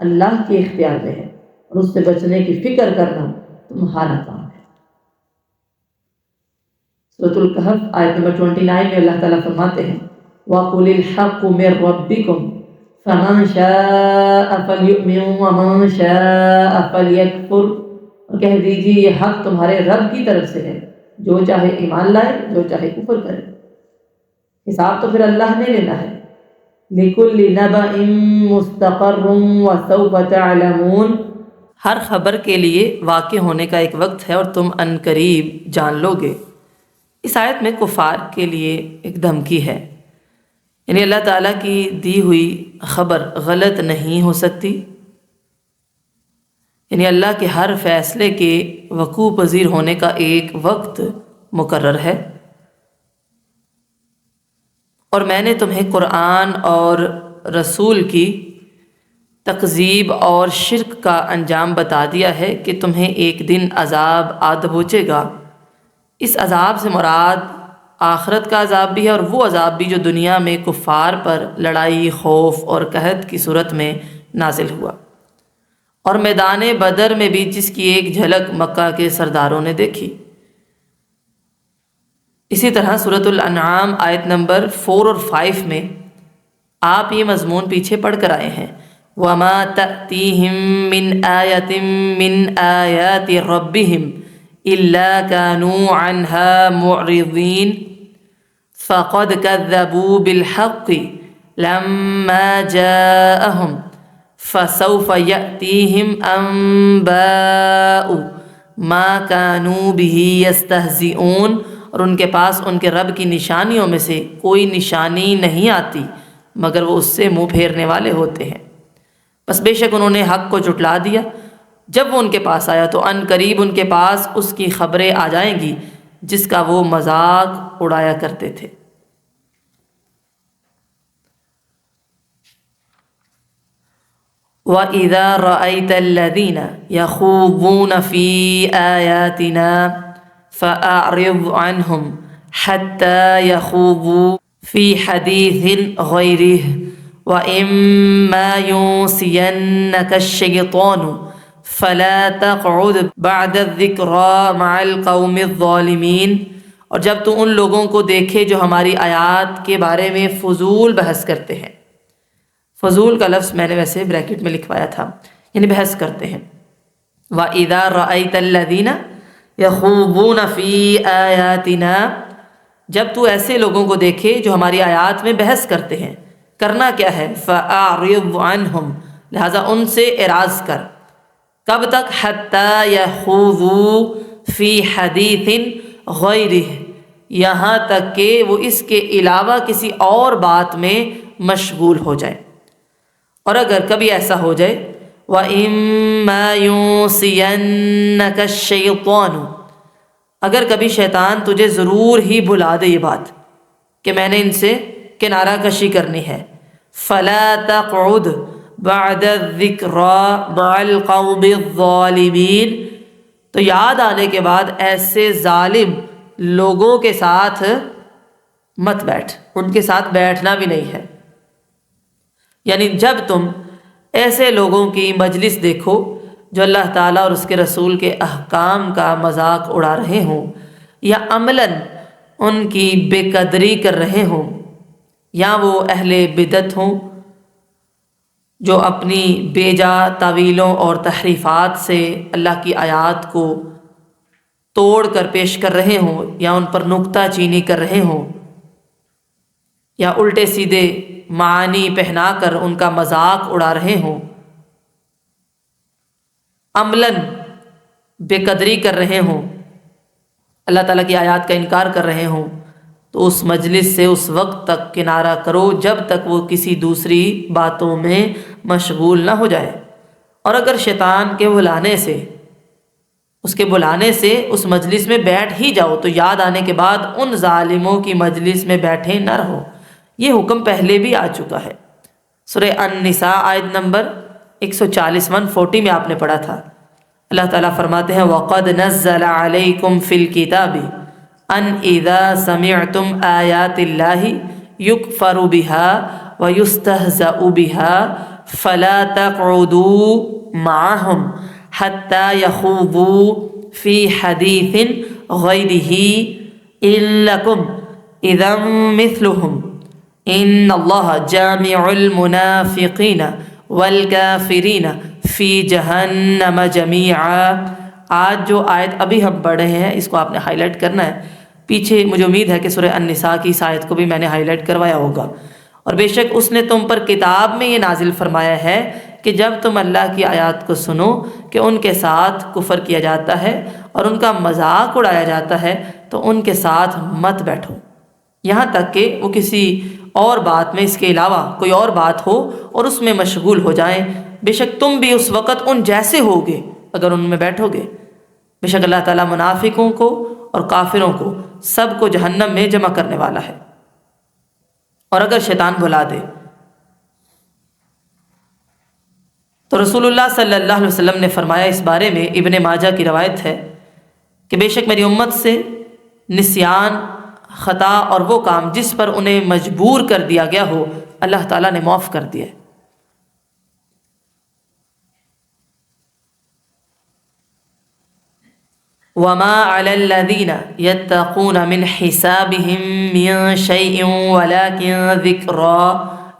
اللہ کے اختیار میں ہے، اور اس سے بچنے کی فکر کرنا تمہارا کام ہے۔ سورۃ الکہف آیت نمبر 29 میں اللہ تعالیٰ فرماتے ہیں وَقُلِ الْحَقُّ مِن رَبِّكُمْ فَمَن شَاءَ فَلْيُؤْمِن وَمَن شَاءَ فَلْيَكْفُرْ، اور کہہ دیجیے یہ حق تمہارے رب کی طرف سے ہے، جو چاہے ایمان لائے جو چاہے کفر کرے، حساب تو پھر اللہ نے لینا ہے۔ لِكُلِّ نَبَإٍ مُسْتَقَرٌّ وَسَوْفَ تَعْلَمُونَ، ہر خبر کے لیے واقع ہونے کا ایک وقت ہے اور تم ان قریب جان لو گے۔ اس آیت میں کفار کے لیے ایک دھمکی ہے، یعنی اللہ تعالیٰ کی دی ہوئی خبر غلط نہیں ہو سکتی، یعنی اللہ کے ہر فیصلے کے وقوع پذیر ہونے کا ایک وقت مقرر ہے، اور میں نے تمہیں قرآن اور رسول کی تکذیب اور شرک کا انجام بتا دیا ہے کہ تمہیں ایک دن عذاب آ دبوچے گا۔ اس عذاب سے مراد آخرت کا عذاب بھی ہے، اور وہ عذاب بھی جو دنیا میں کفار پر لڑائی، خوف اور قحط کی صورت میں نازل ہوا، اور میدان بدر میں بھی جس کی ایک جھلک مکہ کے سرداروں نے دیکھی۔ اسی طرح سورۃ الانعام آیت نمبر 4 اور 5 میں آپ یہ مضمون پیچھے پڑھ کر آئے ہیں وَمَا تَأْتِيهِم مِّنْ آيَةٍ مِّنْ آيَاتِ رَبِّهِمْ إِلَّا كَانُوا عَنْهَا مُعْرِضِينَ فَقَدْ كَذَّبُوا بِالْحَقِّ لَمَّا جَاءَهُمْ فَسَوْفَ يَأْتِيهِمْ أَنبَاءُ مَا كَانُوا بِهِ يَسْتَهْزِئُونَ، اور ان کے پاس ان کے رب کی نشانیوں میں سے کوئی نشانی نہیں آتی مگر وہ اس سے منہ پھیرنے والے ہوتے ہیں۔ بس بے شک انہوں نے حق کو جھٹلا دیا، جب وہ ان کے پاس آیا تو ان قریب ان کے پاس اس کی خبریں آ جائیں گی جس کا وہ مذاق اڑایا کرتے تھے۔ وَإِذَا رَأَيْتَ الَّذِينَ يَخُوضُونَ فِي آيَاتِنَا فَأَعْرِضْ عَنْهُمْ حَتَّى يَخُوضُوا فِي حَدِيثٍ غَيْرِهِ وَإِمَّا يُنْسِيَنَّكَ الشَّيْطَانُ فَلَا تَقْعُدْ بَعْدَ الذِّكْرَى مَعَ الْقَوْمِ الظَّالِمِينَ، اور جب تو ان لوگوں کو دیکھے جو ہماری آیات کے بارے میں فضول بحث کرتے ہیں، فضول کا لفظ میں نے ویسے بریکٹ میں لکھوایا تھا، یعنی بحث کرتے ہیں۔ وَإِذَا رَأَيْتَ الَّذِينَ يَخُوضُونَ فِي آيَاتِنَا، جب تو ایسے لوگوں کو دیکھے جو ہماری آیات میں بحث کرتے ہیں، کرنا کیا ہے؟ فَأَعْرِضْ عَنْهُمْ، لہٰذا ان سے اعراض کر۔ کب تک؟ حَتَّى يَخُوضُوا فِي حَدِيثٍ غَيْرِهِ، یہاں تک کہ وہ اس کے علاوہ کسی اور بات میں مشغول ہو جائے، اور اگر کبھی ایسا ہو جائے وَإِمَّا يُنْسِيَنَّكَ الشَّيْطَانُ، اگر کبھی شیطان تجھے ضرور ہی بھلا دے یہ بات کہ میں نے ان سے کنارہ کشی کرنی ہے، فَلَا تَقْعُدْ بَعْدَ الذِّكْرَى مَعَ الْقَوْمِ الظَّالِمِينَ، تو یاد آنے کے بعد ایسے ظالم لوگوں کے ساتھ مت بیٹھ، ان کے ساتھ بیٹھنا بھی نہیں ہے۔ یعنی جب تم ایسے لوگوں کی مجلس دیکھو جو اللہ تعالیٰ اور اس کے رسول کے احکام کا مذاق اڑا رہے ہوں، یا عملاً ان کی بے قدری کر رہے ہوں، یا وہ اہل بدعت ہوں جو اپنی بے جا تعویلوں اور تحریفات سے اللہ کی آیات کو توڑ کر پیش کر رہے ہوں، یا ان پر نکتہ چینی کر رہے ہوں، یا الٹے سیدھے معانی پہنا کر ان کا مذاق اڑا رہے ہوں، عملاً بے قدری کر رہے ہوں، اللہ تعالیٰ کی آیات کا انکار کر رہے ہوں، تو اس مجلس سے اس وقت تک کنارہ کرو جب تک وہ کسی دوسری باتوں میں مشغول نہ ہو جائے۔ اور اگر شیطان کے بلانے سے اس مجلس میں بیٹھ ہی جاؤ تو یاد آنے کے بعد ان ظالموں کی مجلس میں بیٹھے نہ رہو۔ یہ حکم پہلے بھی آ چکا ہے، سورہ النساء آیت نمبر 140 میں آپ نے پڑھا تھا۔ اللہ تعالیٰ فرماتے ہیں وَقَدْ نَزَّلَ عَلَيْكُمْ فِي الْكِتَابِ أَنْ إِذَا سَمِعْتُمْ آيَاتِ اللَّهِ يُكْفَرُ بِهَا وَيُسْتَهْزَأُ بِهَا فَلَا تَقْعُدُوا مَعَهُمْ حَتَّى يَخُوضُوا فِي حَدِيثٍ غَيْرِهِ إِنَّكُمْ إِذًا مِثْلُهُمْ إِنَّ اللَّهَ جَامِعُ الْمُنَافِقِينَ وَالْكَافِرِينَ فی جہنم جمیعا۔ آج جو آیت ابھی ہم پڑھ رہے ہیں اس کو آپ نے ہائی لائٹ کرنا ہے۔ پیچھے مجھے امید ہے کہ سورہ النساء کی اس آیت کو بھی میں نے ہائی لائٹ کروایا ہوگا۔ اور بے شک اس نے تم پر کتاب میں یہ نازل فرمایا ہے کہ جب تم اللہ کی آیات کو سنو کہ ان کے ساتھ کفر کیا جاتا ہے اور ان کا مذاق اڑایا جاتا ہے تو ان کے ساتھ مت بیٹھو، یہاں تک کہ وہ کسی اور بات میں اس کے علاوہ کوئی اور بات ہو اور اس میں مشغول ہو جائیں۔ بے شک تم بھی اس وقت ان جیسے ہوگے اگر ان میں بیٹھو گے۔ بے شک اللہ تعالیٰ منافقوں کو اور کافروں کو سب کو جہنم میں جمع کرنے والا ہے۔ اور اگر شیطان بھلا دے تو رسول اللہ صلی اللہ علیہ وسلم نے فرمایا اس بارے میں، ابن ماجہ کی روایت ہے کہ بے شک میری امت سے نسیان، خطا اور وہ کام جس پر انہیں مجبور کر دیا گیا ہو اللہ تعالیٰ نے معاف کر دیا ہے۔ وَمَا عَلَى الَّذِينَ يَتَّقُونَ مِنْ حِسَابِهِمْ مِنْ شَيْءٍ وَلَكِنْ ذِكْرَى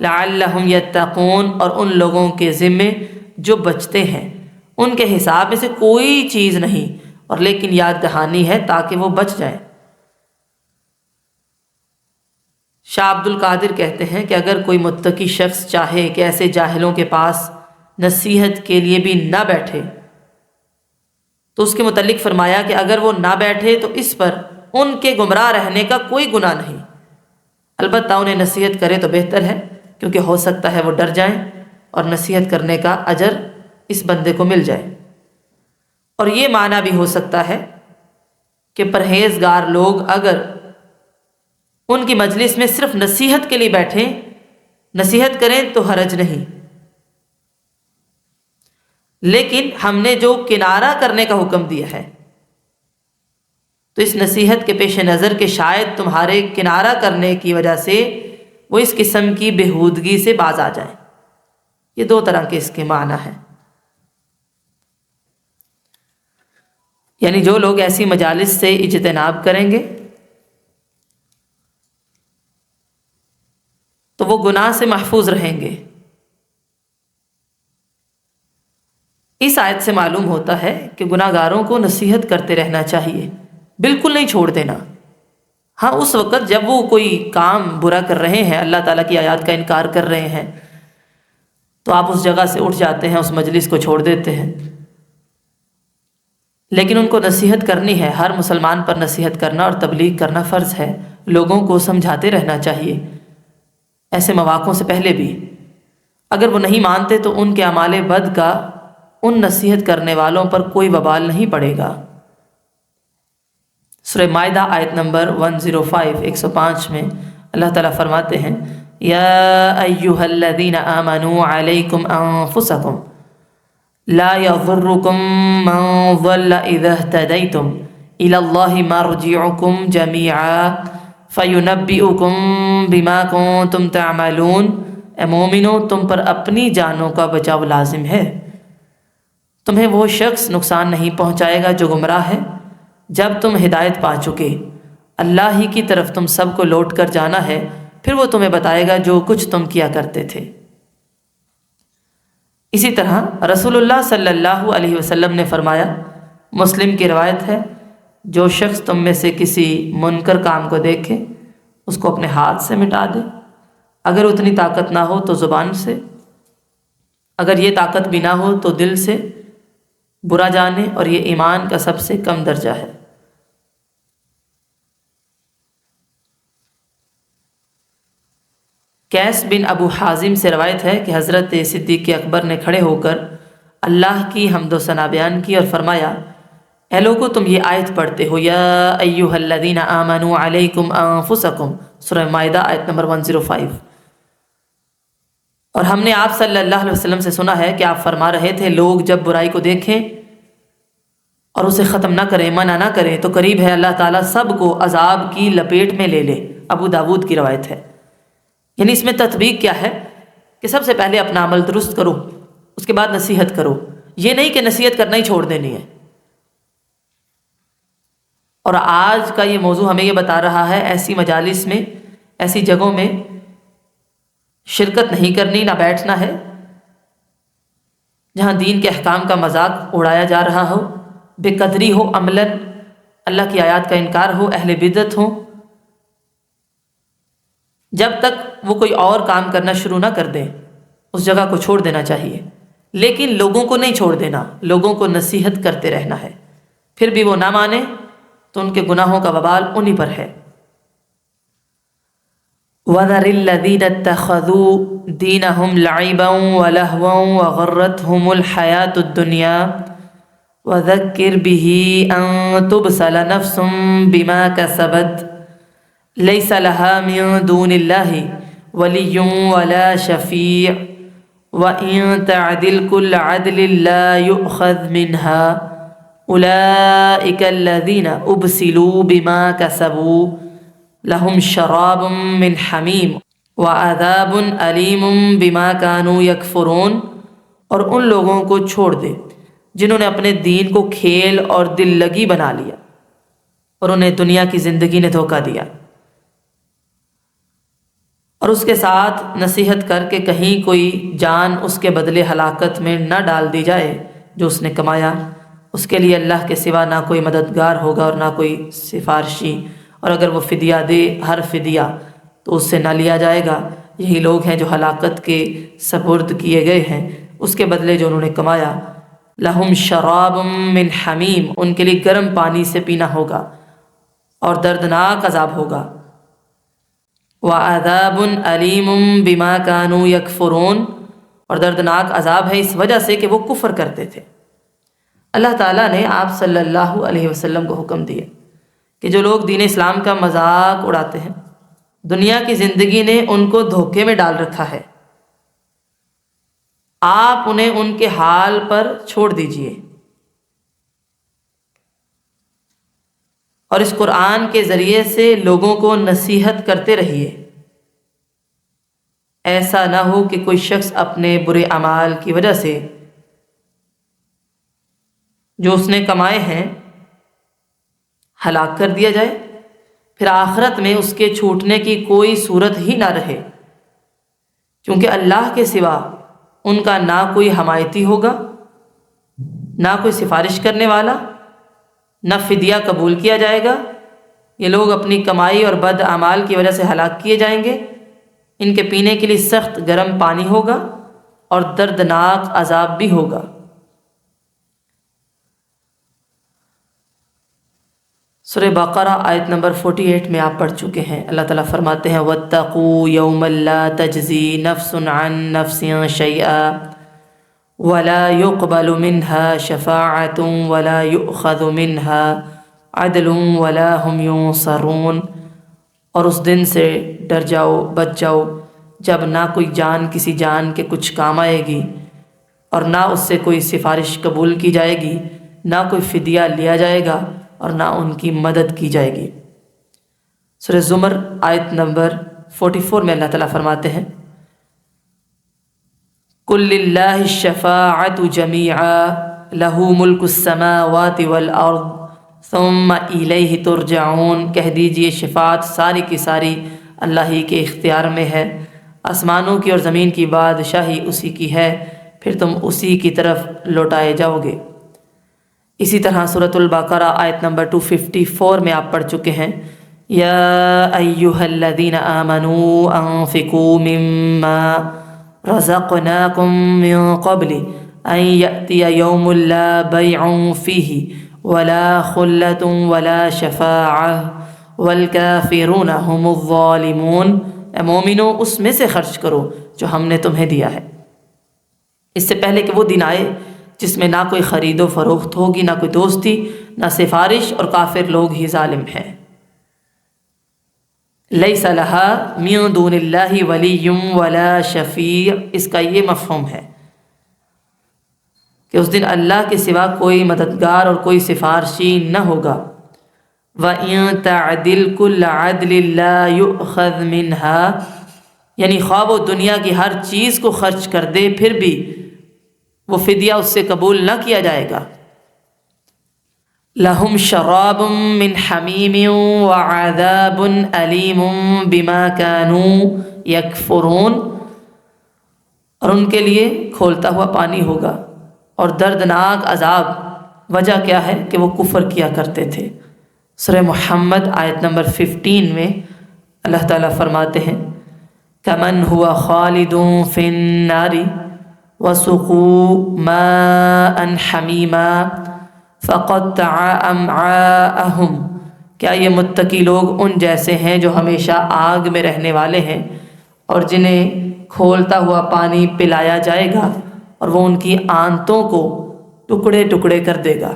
لَعَلَّهُمْ يَتَّقُونَ، اور ان لوگوں کے ذمے جو بچتے ہیں ان کے حساب میں سے کوئی چیز نہیں اور لیکن یاد دہانی ہے تاکہ وہ بچ جائیں۔ شاہ عبد القادر کہتے ہیں کہ اگر کوئی متقی شخص چاہے کہ ایسے جاہلوں کے پاس نصیحت کے لیے بھی نہ بیٹھے تو اس کے متعلق فرمایا کہ اگر وہ نہ بیٹھے تو اس پر ان کے گمراہ رہنے کا کوئی گناہ نہیں، البتہ انہیں نصیحت کرے تو بہتر ہے، کیونکہ ہو سکتا ہے وہ ڈر جائیں اور نصیحت کرنے کا اجر اس بندے کو مل جائے۔ اور یہ معنی بھی ہو سکتا ہے کہ پرہیزگار لوگ اگر ان کی مجلس میں صرف نصیحت کے لیے بیٹھیں، نصیحت کریں تو حرج نہیں، لیکن ہم نے جو کنارہ کرنے کا حکم دیا ہے تو اس نصیحت کے پیش نظر کہ شاید تمہارے کنارہ کرنے کی وجہ سے وہ اس قسم کی بےہودگی سے باز آ جائیں۔ یہ دو طرح کے اس کے معنی ہیں، یعنی جو لوگ ایسی مجالس سے اجتناب کریں گے تو وہ گناہ سے محفوظ رہیں گے۔ اس آیت سے معلوم ہوتا ہے کہ گناہ گاروں کو نصیحت کرتے رہنا چاہیے، بالکل نہیں چھوڑ دینا۔ ہاں اس وقت جب وہ کوئی کام برا کر رہے ہیں، اللہ تعالیٰ کی آیات کا انکار کر رہے ہیں، تو آپ اس جگہ سے اٹھ جاتے ہیں، اس مجلس کو چھوڑ دیتے ہیں، لیکن ان کو نصیحت کرنی ہے۔ ہر مسلمان پر نصیحت کرنا اور تبلیغ کرنا فرض ہے، لوگوں کو سمجھاتے رہنا چاہیے ایسے مواقعوں سے پہلے بھی۔ اگر وہ نہیں مانتے تو ان کے اعمال بد کا ان نصیحت کرنے والوں پر کوئی وبال نہیں پڑے گا۔ سورہ مائدہ آیت نمبر 105 میں اللہ تعالیٰ فرماتے ہیں یا ایھا الذین آمنوا علیکم انفسکم لا یضرکم من ضل اذا اہتدیتم الی اللہ مرجعکم جمیعا فینبئکم بما کنتم تعملون۔ اے مومنو، تم پر اپنی جانوں کا بچاؤ لازم ہے، تمہیں وہ شخص نقصان نہیں پہنچائے گا جو گمراہ ہے جب تم ہدایت پا چکے، اللہ ہی کی طرف تم سب کو لوٹ کر جانا ہے، پھر وہ تمہیں بتائے گا جو کچھ تم کیا کرتے تھے۔ اسی طرح رسول اللہ صلی اللہ علیہ وسلم نے فرمایا، مسلم کی روایت ہے، جو شخص تم میں سے کسی منکر کام کو دیکھے اس کو اپنے ہاتھ سے مٹا دے، اگر اتنی طاقت نہ ہو تو زبان سے، اگر یہ طاقت بھی نہ ہو تو دل سے برا جانے، اور یہ ایمان کا سب سے کم درجہ ہے۔ قیس بن ابو حازم سے روایت ہے کہ حضرت صدیق اکبر نے کھڑے ہو کر اللہ کی حمد و ثنا بیان کی اور فرمایا، اے لوگو تم یہ آیت پڑھتے ہو، یا ایھا الذین آمنوا علیکم انفسکم، سورہ مائدہ آیت نمبر 105، اور ہم نے آپ صلی اللہ علیہ وسلم سے سنا ہے کہ آپ فرما رہے تھے، لوگ جب برائی کو دیکھیں اور اسے ختم نہ کریں، منع نہ کریں، تو قریب ہے اللہ تعالیٰ سب کو عذاب کی لپیٹ میں لے لے۔ ابو داود کی روایت ہے۔ یعنی اس میں تطبیق کیا ہے کہ سب سے پہلے اپنا عمل درست کرو، اس کے بعد نصیحت کرو، یہ نہیں کہ نصیحت کرنا ہی چھوڑ دینی ہے۔ اور آج کا یہ موضوع ہمیں یہ بتا رہا ہے، ایسی مجالس میں، ایسی جگہوں میں شرکت نہیں کرنی، نہ بیٹھنا ہے جہاں دین کے احکام کا مذاق اڑایا جا رہا ہو، بے قدری ہو، عملاً اللہ کی آیات کا انکار ہو، اہل بدعت ہو۔ جب تک وہ کوئی اور کام کرنا شروع نہ کر دیں اس جگہ کو چھوڑ دینا چاہیے، لیکن لوگوں کو نہیں چھوڑ دینا، لوگوں کو نصیحت کرتے رہنا ہے۔ پھر بھی وہ نہ مانے تو ان کے گناہوں کا وبال انہی پر ہے۔ وَذَرِ الَّذِينَ اتَّخَذُوا دِينَهُمْ لَعِبًا وَلَهْوًا وَغَرَّتْهُمُ الْحَيَاةُ الدُّنْيَا وَذَكِّرْ بِهِ أَن تُبْسَلَ نَفْسٌ بِمَا كَسَبَتْ لَيْسَ لَهَا مِن دُونِ اللَّهِ وَلِيٌّ وَلَا شَفِيعٌ وَإِن تَعْدِلْ كُلَّ عَدْلٍ لَا يُؤْخَذْ مِنْهَا أُولَئِكَ الَّذِينَ أُبْسِلُوا بِمَا كَسَبُوا لَهُمْ شَرَابٌ مِّنْ حَمِيمٍ وَعَذَابٌ أَلِيمٌ بِمَا كَانُوا يَكْفُرُونَ۔ اور ان لوگوں کو چھوڑ دے جنہوں نے اپنے دین کو کھیل اور دل لگی بنا لیا اور انہیں دنیا کی زندگی نے دھوکہ دیا، اور اس کے ساتھ نصیحت کر کے کہیں کوئی جان اس کے بدلے ہلاکت میں نہ ڈال دی جائے جو اس نے کمایا، اس کے لیے اللہ کے سوا نہ کوئی مددگار ہوگا اور نہ کوئی سفارشی، اور اگر وہ فدیہ دے ہر فدیہ تو اس سے نہ لیا جائے گا۔ یہی لوگ ہیں جو ہلاکت کے سپرد کیے گئے ہیں، اس کے بدلے جو انہوں نے کمایا۔ لہم شراب من حمیم، ان کے لیے گرم پانی سے پینا ہوگا اور دردناک عذاب ہوگا۔ وعذاب علیم بما كانوا یکفرون، اور دردناک عذاب ہے اس وجہ سے کہ وہ کفر کرتے تھے۔ اللہ تعالیٰ نے آپ صلی اللہ علیہ وسلم کو حکم دیا کہ جو لوگ دین اسلام کا مذاق اڑاتے ہیں، دنیا کی زندگی نے ان کو دھوکے میں ڈال رکھا ہے، آپ انہیں ان کے حال پر چھوڑ دیجئے اور اس قرآن کے ذریعے سے لوگوں کو نصیحت کرتے رہیے۔ ایسا نہ ہو کہ کوئی شخص اپنے برے اعمال کی وجہ سے جو اس نے کمائے ہیں ہلاک کر دیا جائے، پھر آخرت میں اس کے چھوٹنے کی کوئی صورت ہی نہ رہے، کیونکہ اللہ کے سوا ان کا نہ کوئی حمایتی ہوگا، نہ کوئی سفارش کرنے والا، نہ فدیہ قبول کیا جائے گا۔ یہ لوگ اپنی کمائی اور بد اعمال کی وجہ سے ہلاک کیے جائیں گے۔ ان کے پینے کے لیے سخت گرم پانی ہوگا اور دردناک عذاب بھی ہوگا۔ سورہ بقرہ آیت نمبر 48 میں آپ پڑھ چکے ہیں۔ اللہ تعالیٰ فرماتے ہیں وَاتَّقُوا يَوْمًا لَا تَجْزِي نَفْسٌ عَن نَفْسٍ شَيْئًا وَلَا يُقْبَلُ مِنْهَا شَفَاعَةٌ وَلَا يُؤْخَذُ مِنْهَا عَدْلٌ وَلَا هُمْ يُنصَرُونَ۔ اور اس دن سے ڈر جاؤ، بچ جاؤ جب نہ کوئی جان کسی جان کے کچھ کام آئے گی اور نہ اس سے کوئی سفارش قبول کی جائے گی، نہ کوئی فدیہ لیا جائے گا اور نہ ان کی مدد کی جائے گی۔ سورہ زمر آیت نمبر 44 میں اللہ تعالیٰ فرماتے ہیں قُل لِلَّهِ الشَّفَاعَةُ جَمِيعًا لہو ملک السماوات والارض ثم الیہ ترجعون، کہہ دیجئے شفاعت ساری کی ساری اللہ ہی کے اختیار میں ہے، آسمانوں کی اور زمین کی بادشاہی اسی کی ہے، پھر تم اسی کی طرف لوٹائے جاؤ گے۔ اسی طرح سورۃ البقرہ آیت نمبر 254 میں آپ پڑھ چکے ہیں، یا ایہا الذین آمنوا انفقوا مما رزقناکم من قبل ان یأتی یوم لا بیع فیہ ولا خلۃ ولا شفاعہ والکافرون هم الظالمون، اے مومنو اس میں سے خرچ کرو جو ہم نے تمہیں دیا ہے، اس سے پہلے کہ وہ دن آئے جس میں نہ کوئی خرید و فروخت ہوگی، نہ کوئی دوستی، نہ سفارش، اور کافر لوگ ہی ظالم ہیں۔ لیس لہا من دون اللہ ولی ولا شفیع، اس کا یہ مفہوم ہے کہ اس دن اللہ کے سوا کوئی مددگار اور کوئی سفارشی نہ ہوگا۔ وَإِن تَعْدِلْ كُلَّ عَدْلٍ لَا يُؤْخَذْ مِنْهَا، یعنی خواہ وہ دنیا کی ہر چیز کو خرچ کر دے پھر بھی وہ فدیہ اس سے قبول نہ کیا جائے گا۔ لَهُمْ شَرَابٌ مِّنْ حَمِيمٍ وَعَذَابٌ أَلِيمٌ بِمَا كَانُوا يَكْفُرُونَ، اور ان کے لیے کھولتا ہوا پانی ہوگا اور دردناک عذاب، وجہ کیا ہے کہ وہ کفر کیا کرتے تھے۔ سورہ محمد آیت نمبر 15 میں اللہ تعالیٰ فرماتے ہیں، کمن ہوا خالد فی النار وسقوا ماء حمیما فقطع امعاءہم، کیا یہ متقی لوگ ان جیسے ہیں جو ہمیشہ آگ میں رہنے والے ہیں اور جنہیں کھولتا ہوا پانی پلایا جائے گا اور وہ ان کی آنتوں کو ٹکڑے ٹکڑے کر دے گا،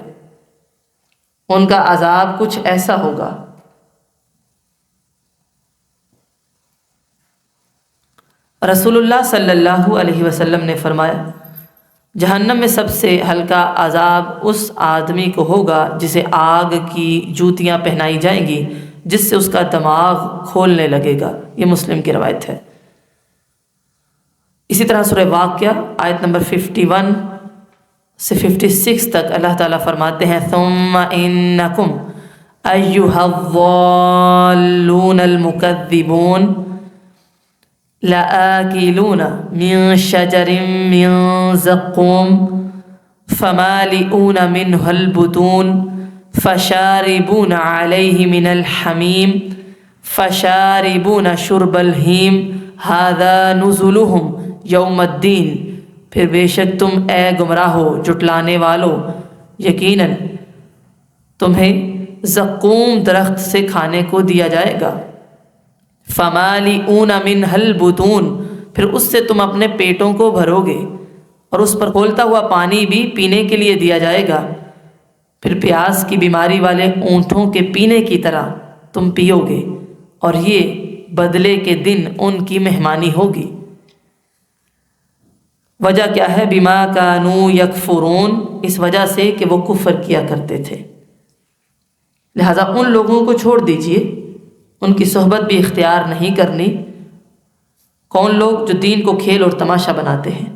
ان کا عذاب کچھ ایسا ہوگا۔ رسول اللہ صلی اللہ علیہ وسلم نے فرمایا، جہنم میں سب سے ہلکا عذاب اس آدمی کو ہوگا جسے آگ کی جوتیاں پہنائی جائیں گی جس سے اس کا دماغ کھولنے لگے گا، یہ مسلم کی روایت ہے۔ اسی طرح سورہ واقعہ آیت نمبر 51 سے 56 تک اللہ تعالیٰ فرماتے ہیں، ثم انکم ایھا الضالون المکذبون لآکلون من شجر من زقوم فمالئون منہ البطون فشاربون علیہ من الحمیم فشاربون شرب الہیم ھذا نزلہم یوم الدین، پھر بے شک تم اے گمراہو جھٹلانے والو یقیناً تمہیں زقوم درخت سے کھانے کو دیا جائے گا، فمالئون منہ البطون، پھر اس سے تم اپنے پیٹوں کو بھرو گے، اور اس پر کھولتا ہوا پانی بھی پینے کے لیے دیا جائے گا، پھر پیاس کی بیماری والے اونٹوں کے پینے کی طرح تم پیو گے، اور یہ بدلے کے دن ان کی مہمانی ہوگی۔ وجہ کیا ہے؟ بما کانوا یکفرون، اس وجہ سے کہ وہ کفر کیا کرتے تھے۔ لہذا ان لوگوں کو چھوڑ دیجئے، ان کی صحبت بھی اختیار نہیں کرنی۔ کون لوگ؟ جو دین کو کھیل اور تماشا بناتے ہیں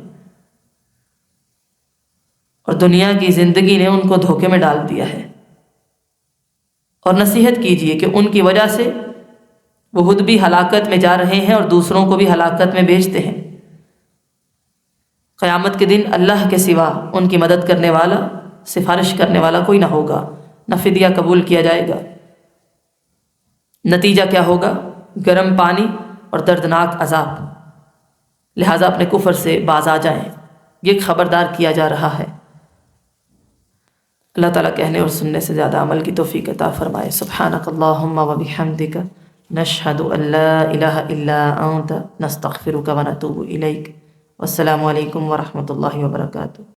اور دنیا کی زندگی نے ان کو دھوکے میں ڈال دیا ہے۔ اور نصیحت کیجئے کہ ان کی وجہ سے وہ خود بھی ہلاکت میں جا رہے ہیں اور دوسروں کو بھی ہلاکت میں بھیجتے ہیں۔ قیامت کے دن اللہ کے سوا ان کی مدد کرنے والا، سفارش کرنے والا کوئی نہ ہوگا، نہ فدیہ قبول کیا جائے گا۔ نتیجہ کیا ہوگا؟ گرم پانی اور دردناک عذاب۔ لہٰذا اپنے کفر سے باز آ جائیں، یہ خبردار کیا جا رہا ہے۔ اللہ تعالیٰ کہنے اور سننے سے زیادہ عمل کی توفیق عطا فرمائے۔ سبحانک اللہم و بحمدک، نشہد ان لا الہ الا انت، نستغفرک و نتوب الیک۔ والسلام علیکم ورحمۃ اللہ وبرکاتہ۔